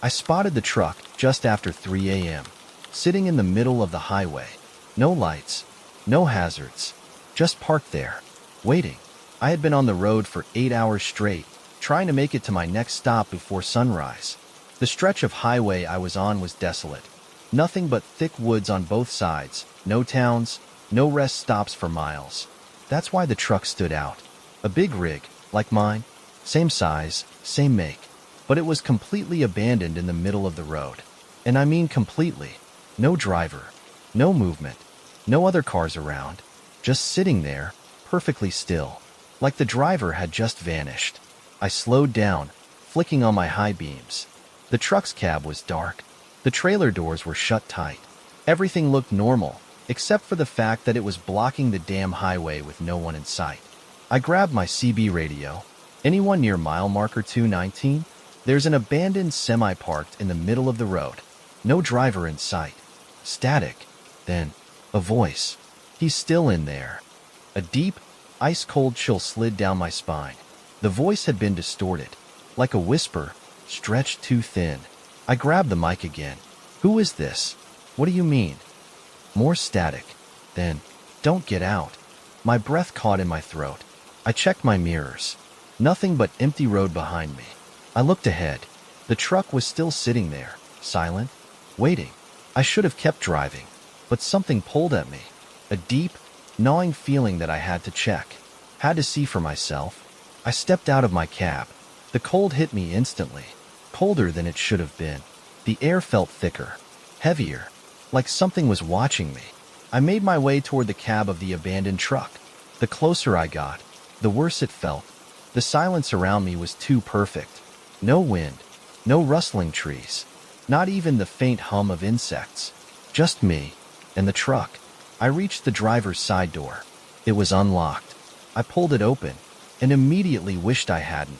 I spotted the truck just after 3 a.m., sitting in the middle of the highway. No lights, no hazards, just parked there, waiting. I had been on the road for 8 hours straight, trying to make it to my next stop before sunrise. The stretch of highway I was on was desolate. Nothing but thick woods on both sides, no towns, no rest stops for miles. That's why the truck stood out. A big rig, like mine, same size, same make, but it was completely abandoned in the middle of the road. And I mean completely. No driver, no movement, no other cars around, just sitting there, perfectly still, like the driver had just vanished. I slowed down, flicking on my high beams. The truck's cab was dark. The trailer doors were shut tight. Everything looked normal, except for the fact that it was blocking the damn highway with no one in sight. I grabbed my CB radio. Anyone near mile marker 219? There's an abandoned semi parked in the middle of the road. No driver in sight. Static. Then, a voice. He's still in there. A deep, ice-cold chill slid down my spine. The voice had been distorted, like a whisper, stretched too thin. I grabbed the mic again. Who is this? What do you mean? More static. Then, don't get out. My breath caught in my throat. I checked my mirrors. Nothing but empty road behind me. I looked ahead. The truck was still sitting there, silent, waiting. I should have kept driving, but something pulled at me. A deep, gnawing feeling that I had to check. Had to see for myself. I stepped out of my cab. The cold hit me instantly. Colder than it should have been. The air felt thicker, heavier, like something was watching me. I made my way toward the cab of the abandoned truck. The closer I got, the worse it felt. The silence around me was too perfect. No wind, no rustling trees, not even the faint hum of insects. Just me and the truck. I reached the driver's side door. It was unlocked. I pulled it open and immediately wished I hadn't.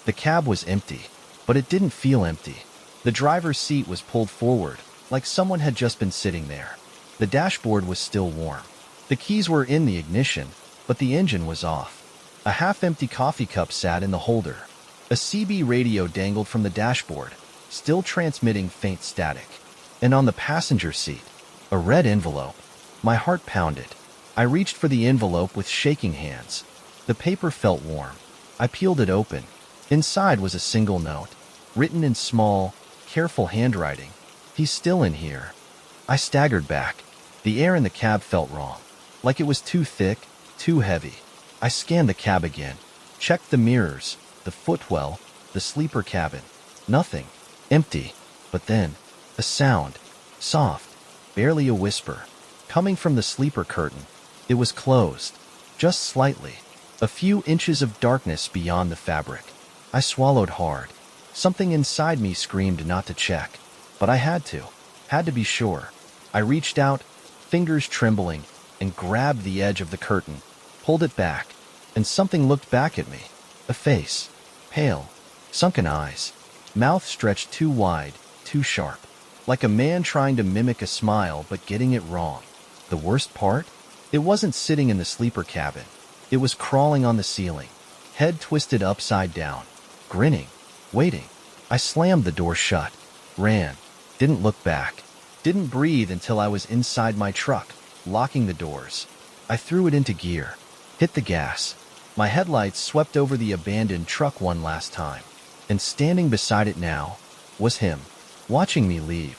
The cab was empty, but it didn't feel empty. The driver's seat was pulled forward, like someone had just been sitting there. The dashboard was still warm. The keys were in the ignition, but the engine was off. A half-empty coffee cup sat in the holder. A CB radio dangled from the dashboard, still transmitting faint static. And on the passenger seat, a red envelope. My heart pounded. I reached for the envelope with shaking hands. The paper felt warm. I peeled it open. Inside was a single note, written in small, careful handwriting. He's still in here. I staggered back. The air in the cab felt wrong, like it was too thick, too heavy. I scanned the cab again, checked the mirrors, the footwell, the sleeper cabin. Nothing. Empty. But then, a sound. Soft. Barely a whisper. Coming from the sleeper curtain. It was closed. Just slightly. A few inches of darkness beyond the fabric. I swallowed hard. Something inside me screamed not to check. But I had to. Had to be sure. I reached out, fingers trembling, and grabbed the edge of the curtain, pulled it back, and something looked back at me. A face. Pale. Sunken eyes. Mouth stretched too wide, too sharp. Like a man trying to mimic a smile but getting it wrong. The worst part? It wasn't sitting in the sleeper cabin. It was crawling on the ceiling, head twisted upside down, grinning, waiting. I slammed the door shut, ran, didn't look back, didn't breathe until I was inside my truck, locking the doors. I threw it into gear, hit the gas. My headlights swept over the abandoned truck one last time, and standing beside it now was him, watching me leave.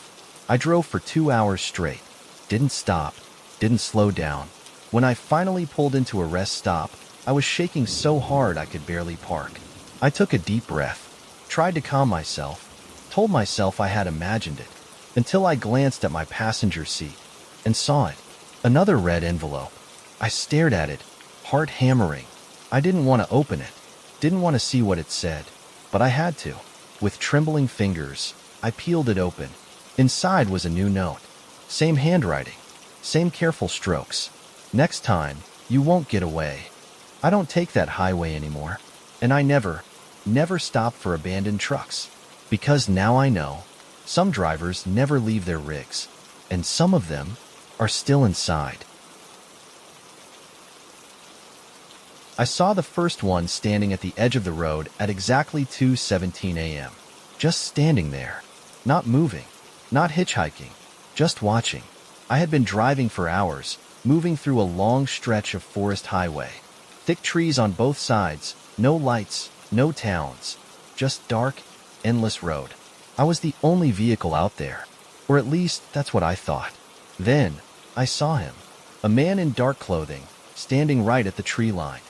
I drove for 2 hours straight, didn't stop, didn't slow down. When I finally pulled into a rest stop, I was shaking so hard I could barely park. I took a deep breath, tried to calm myself, told myself I had imagined it, until I glanced at my passenger seat and saw it. Another red envelope. I stared at it, heart hammering. I didn't want to open it, didn't want to see what it said, but I had to. With trembling fingers, I peeled it open. Inside was a new note. Same handwriting, same careful strokes. Next time, you won't get away. I don't take that highway anymore, and I never stop for abandoned trucks. Because now I know, some drivers never leave their rigs, and some of them are still inside. I saw the first one standing at the edge of the road at exactly 2:17 a.m. Just standing there, Not moving, not hitchhiking, just watching. I had been driving for hours, moving through a long stretch of forest highway. Thick trees on both sides, no lights, no towns, just dark, endless road. I was the only vehicle out there, or at least that's what I thought. Then, I saw him. A man in dark clothing, standing right at the tree line,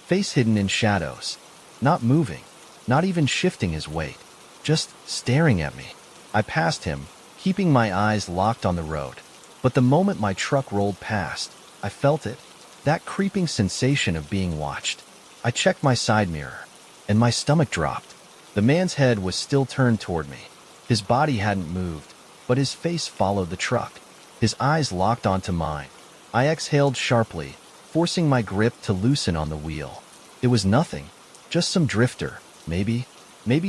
face hidden in shadows, not moving, not even shifting his weight, just staring at me. I passed him, keeping my eyes locked on the road. But the moment my truck rolled past, I felt it, that creeping sensation of being watched. I checked my side mirror, and my stomach dropped. The man's head was still turned toward me. His body hadn't moved, but his face followed the truck. His eyes locked onto mine. I exhaled sharply, forcing my grip to loosen on the wheel. It was nothing, just some drifter, maybe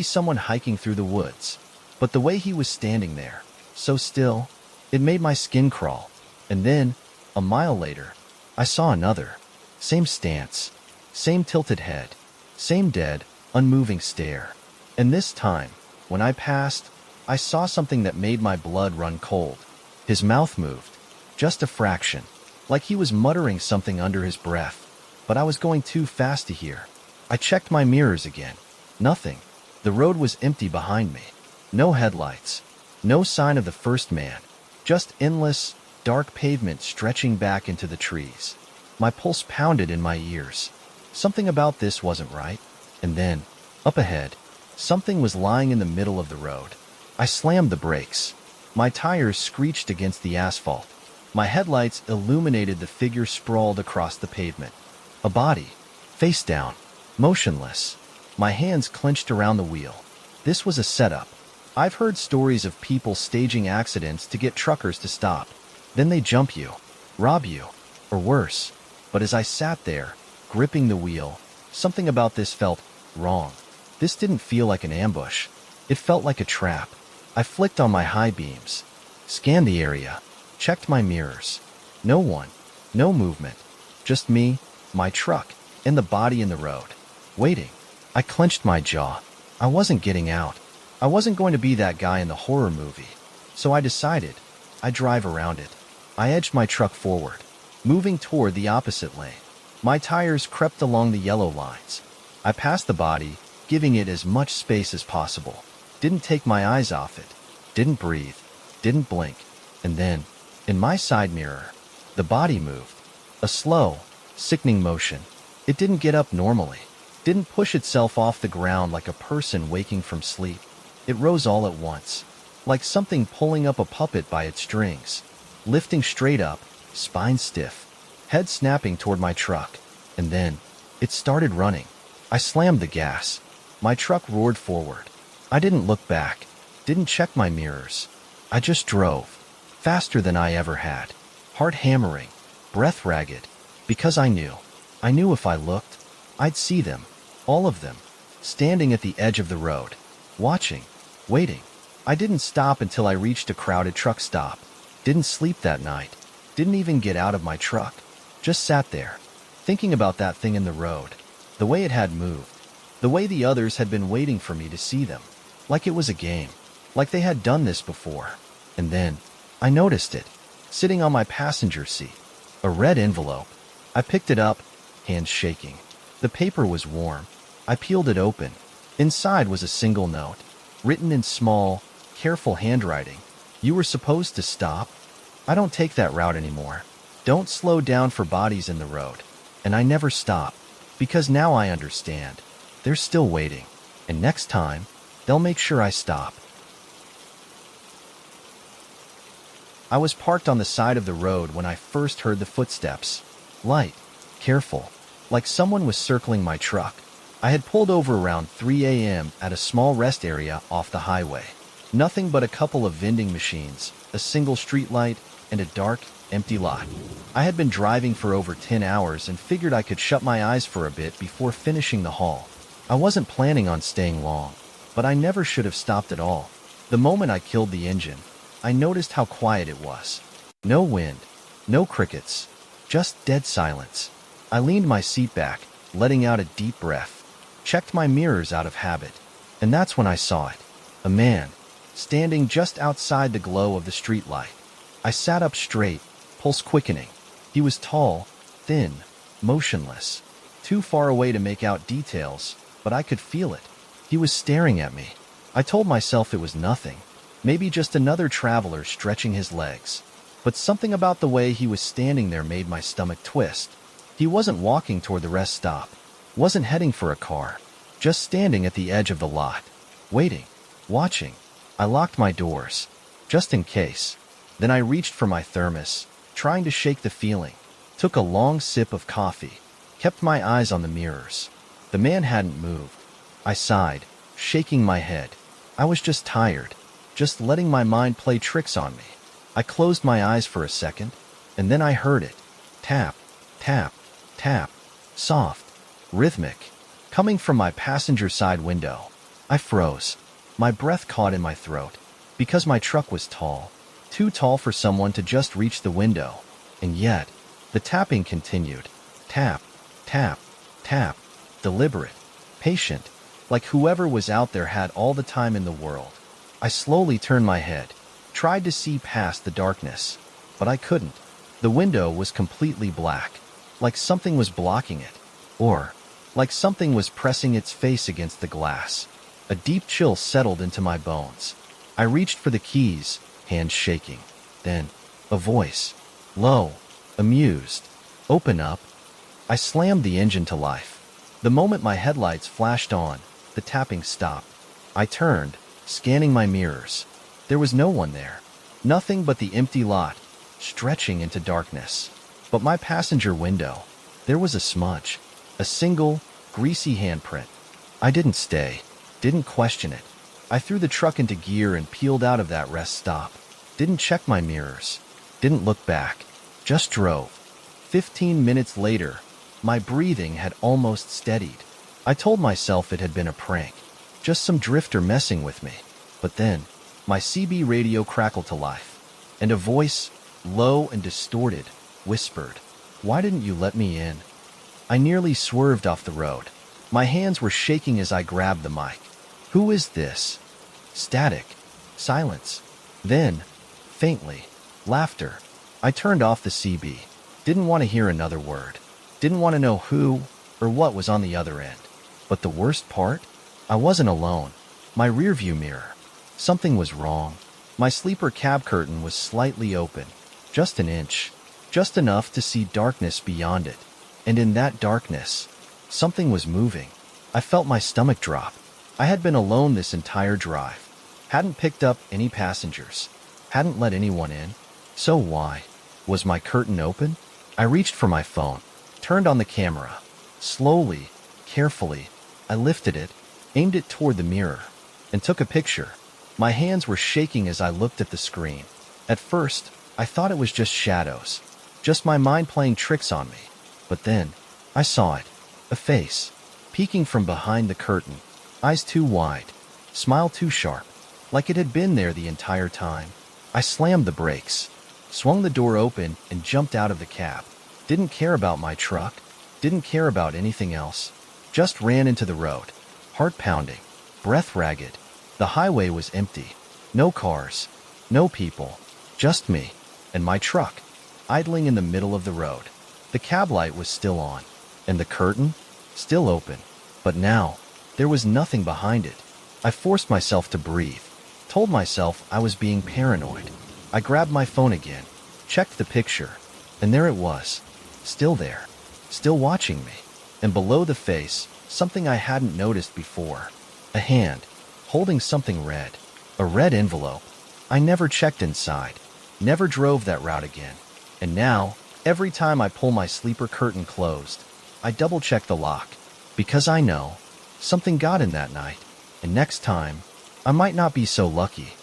someone hiking through the woods. But the way he was standing there, so still, it made my skin crawl. And then, a mile later, I saw another. Same stance, same tilted head, same dead, unmoving stare. And this time, when I passed, I saw something that made my blood run cold. His mouth moved, just a fraction, like he was muttering something under his breath. But I was going too fast to hear. I checked my mirrors again. Nothing. The road was empty behind me. No headlights. No sign of the first man. Just endless, dark pavement stretching back into the trees. My pulse pounded in my ears. Something about this wasn't right. And then, up ahead, something was lying in the middle of the road. I slammed the brakes. My tires screeched against the asphalt. My headlights illuminated the figure sprawled across the pavement. A body, face down, motionless. My hands clenched around the wheel. This was a setup. I've heard stories of people staging accidents to get truckers to stop. Then they jump you, rob you, or worse. But as I sat there, gripping the wheel, something about this felt wrong. This didn't feel like an ambush. It felt like a trap. I flicked on my high beams, scanned the area, checked my mirrors. No one, no movement, just me, my truck, and the body in the road, waiting. I clenched my jaw. I wasn't getting out. I wasn't going to be that guy in the horror movie. So I decided, I'd drive around it. I edged my truck forward, moving toward the opposite lane. My tires crept along the yellow lines. I passed the body, giving it as much space as possible. Didn't take my eyes off it. Didn't breathe. Didn't blink. And then, in my side mirror, the body moved. A slow, sickening motion. It didn't get up normally. Didn't push itself off the ground like a person waking from sleep. It rose all at once, like something pulling up a puppet by its strings. Lifting straight up, spine stiff, head snapping toward my truck. And then, it started running. I slammed the gas. My truck roared forward. I didn't look back, didn't check my mirrors. I just drove, faster than I ever had, heart hammering, breath ragged, because I knew if I looked, I'd see them, all of them, standing at the edge of the road, watching, waiting. I didn't stop until I reached a crowded truck stop. Didn't sleep that night, didn't even get out of my truck, just sat there, thinking about that thing in the road, the way it had moved, the way the others had been waiting for me to see them. Like it was a game, like they had done this before. And then, I noticed it, sitting on my passenger seat. A red envelope. I picked it up, hands shaking. The paper was warm. I peeled it open. Inside was a single note, written in small, careful handwriting. You were supposed to stop. I don't take that route anymore. Don't slow down for bodies in the road. And I never stop, because now I understand. They're still waiting. And next time, they'll make sure I stop. I was parked on the side of the road when I first heard the footsteps. Light, careful, like someone was circling my truck. I had pulled over around 3 a.m. at a small rest area off the highway. Nothing but a couple of vending machines, a single street light, and a dark, empty lot. I had been driving for over 10 hours and figured I could shut my eyes for a bit before finishing the haul. I wasn't planning on staying long, but I never should have stopped at all. The moment I killed the engine, I noticed how quiet it was. No wind, no crickets, just dead silence. I leaned my seat back, letting out a deep breath, checked my mirrors out of habit, and that's when I saw it. A man, standing just outside the glow of the streetlight. I sat up straight, pulse quickening. He was tall, thin, motionless, too far away to make out details, but I could feel it. He was staring at me. I told myself it was nothing, maybe just another traveler stretching his legs. But something about the way he was standing there made my stomach twist. He wasn't walking toward the rest stop, wasn't heading for a car, just standing at the edge of the lot, waiting, watching. I locked my doors, just in case. Then I reached for my thermos, trying to shake the feeling. Took a long sip of coffee, kept my eyes on the mirrors. The man hadn't moved. I sighed, shaking my head. I was just tired, just letting my mind play tricks on me. I closed my eyes for a second, and then I heard it. Tap, tap, tap. Soft, rhythmic, coming from my passenger side window. I froze. My breath caught in my throat, because my truck was tall, too tall for someone to just reach the window. And yet, the tapping continued. Tap, tap, tap. Deliberate, patient, like whoever was out there had all the time in the world. I slowly turned my head, tried to see past the darkness, but I couldn't. The window was completely black, like something was blocking it, or like something was pressing its face against the glass. A deep chill settled into my bones. I reached for the keys, hands shaking. Then, a voice, low, amused. Open up. I slammed the engine to life. The moment my headlights flashed on, the tapping stopped. I turned, scanning my mirrors. There was no one there. Nothing but the empty lot, stretching into darkness. But my passenger window, there was a smudge. A single, greasy handprint. I didn't stay, didn't question it. I threw the truck into gear and peeled out of that rest stop. Didn't check my mirrors. Didn't look back. Just drove. 15 minutes later, my breathing had almost steadied. I told myself it had been a prank, just some drifter messing with me. But then, my CB radio crackled to life, and a voice, low and distorted, whispered, "Why didn't you let me in?" I nearly swerved off the road. My hands were shaking as I grabbed the mic. Who is this? Static. Silence. Then, faintly, laughter. I turned off the CB. Didn't want to hear another word. Didn't want to know who or what was on the other end. But the worst part? I wasn't alone. My rearview mirror. Something was wrong. My sleeper cab curtain was slightly open. Just an inch. Just enough to see darkness beyond it. And in that darkness, something was moving. I felt my stomach drop. I had been alone this entire drive. Hadn't picked up any passengers. Hadn't let anyone in. So why? Was my curtain open? I reached for my phone. Turned on the camera. Slowly, carefully, I lifted it, aimed it toward the mirror, and took a picture. My hands were shaking as I looked at the screen. At first, I thought it was just shadows, just my mind playing tricks on me. But then, I saw it. A face, peeking from behind the curtain, eyes too wide, smile too sharp, like it had been there the entire time. I slammed the brakes, swung the door open, and jumped out of the cab. Didn't care about my truck, didn't care about anything else. Just ran into the road, heart pounding, breath ragged. The highway was empty. No cars, no people, just me and my truck, idling in the middle of the road. The cab light was still on, and the curtain, still open. But now, there was nothing behind it. I forced myself to breathe, told myself I was being paranoid. I grabbed my phone again, checked the picture, and there it was, still there, still watching me. And below the face, something I hadn't noticed before. A hand, holding something red. A red envelope. I never checked inside, never drove that route again. And now, every time I pull my sleeper curtain closed, I double-check the lock, because I know something got in that night, and next time, I might not be so lucky.